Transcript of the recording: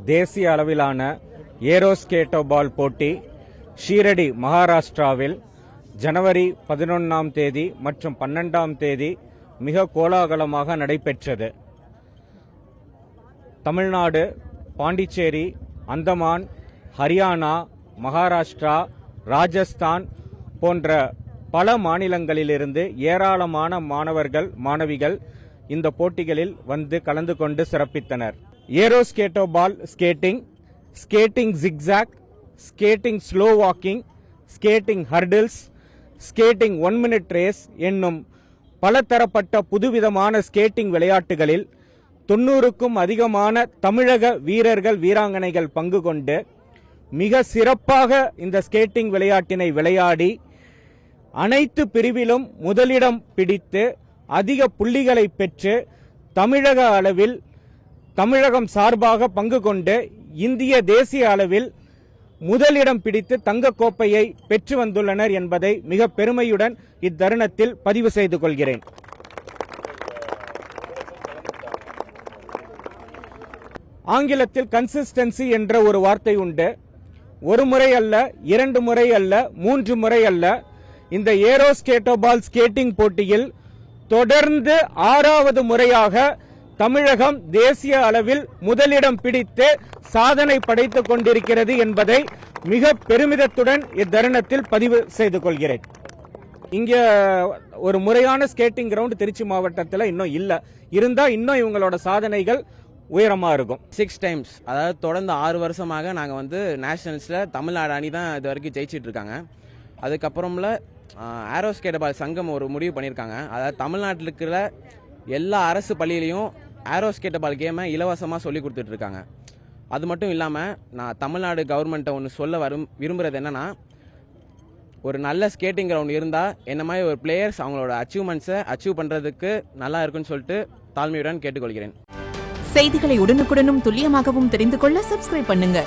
தேசிய அளவிலான ஏரோஸ்கேட்டோபால் போட்டி ஷீரடி மகாராஷ்டிராவில் ஜனவரி 11ஆம் தேதி மற்றும் 12ஆம் தேதி மிக கோலாகலமாக நடைபெற்றது. தமிழ்நாடு, பாண்டிச்சேரி, அந்தமான், ஹரியானா, மகாராஷ்டிரா, ராஜஸ்தான் போன்ற பல மாநிலங்களிலிருந்து ஏராளமான மாணவர்கள் மாணவிகள் இந்த போட்டிகளில் வந்து கலந்து கொண்டு சிறப்பித்தனர். ஏரோஸ்கேட்டோபால் skating, skating zigzag, skating slow walking, skating hurdles, skating 1 minute race என்னும் பலதரப்பட்ட புதுவிதமான ஸ்கேட்டிங் விளையாட்டுகளில் 90க்கும் அதிகமான தமிழக வீரர்கள் வீராங்கனைகள் பங்கு கொண்டு மிக சிறப்பாக இந்த ஸ்கேட்டிங் விளையாட்டினை விளையாடி அனைத்து பிரிவிலும் முதலிடம் பிடித்து அதிக புள்ளிகளை பெற்று தமிழக அளவில் தமிழகம் சார்பாக பங்கு கொண்டு இந்திய தேசிய அளவில் முதலிடம் பிடித்து தங்கக் கோப்பையை பெற்று வந்துள்ளனர் என்பதை மிக பெருமையுடன் இத்தருணத்தில் பதிவு செய்து கொள்கிறேன். ஆங்கிலத்தில் கன்சிஸ்டன்சி என்ற ஒரு வார்த்தை உண்டு. ஒரு முறை அல்ல, 2 முறை அல்ல, 3 முறை அல்ல, இந்த ஏரோஸ்கேட்டோபால் ஸ்கேட்டிங் போட்டியில் தொடர்ந்து 6வது முறையாக தமிழகம் தேசிய அளவில் முதலிடம் பிடித்து சாதனை படைத்துக் கொண்டிருக்கிறது என்பதை மிக பெருமிதத்துடன் இத்தருணத்தில் பதிவு செய்து கொள்கிறேன். இங்க ஒரு முறையான ஸ்கேட்டிங் கிரவுண்ட் திருச்சி மாவட்டத்தில் இன்னும் இல்ல. இருந்தா இன்னும் இவங்களோட சாதனைகள் உயரமா இருக்கும். 6 டைம்ஸ், அதாவது தொடர்ந்து 6 வருஷமாக நாங்கள் வந்து நேஷனல்ஸில் தமிழ்நாடு அணி தான் இது வரைக்கும் ஜெயிச்சிட்டு இருக்காங்க. அதுக்கப்புறம்ல ஏரோஸ்கேட்டபால் சங்கம் ஒரு முடிவு பண்ணியிருக்காங்க. அதாவது தமிழ்நாட்டில் இருக்கிற எல்லா அரசு பள்ளியிலையும் ஏரோஸ்கேட்டபால் கேமை இலவசமாக சொல்லி கொடுத்துட்டு இருக்காங்க. அது மட்டும் இல்லாமல் நான் தமிழ்நாடு கவர்மெண்ட்டை ஒன்று சொல்ல விரும்புகிறது என்னென்னா, ஒரு நல்ல ஸ்கேட்டிங் கிரவுண்ட் இருந்தால் என்ன மாதிரி ஒரு பிளேயர்ஸ் அவங்களோட அச்சீவ்மெண்ட்ஸை அச்சீவ் பண்ணுறதுக்கு நல்லா இருக்குன்னு சொல்லிட்டு தாழ்மையுடன் கேட்டுக்கொள்கிறேன். செய்திகளை உடனுக்குடனும் துல்லியமாகவும் தெரிந்து கொள்ள சப்ஸ்கிரைப் பண்ணுங்க.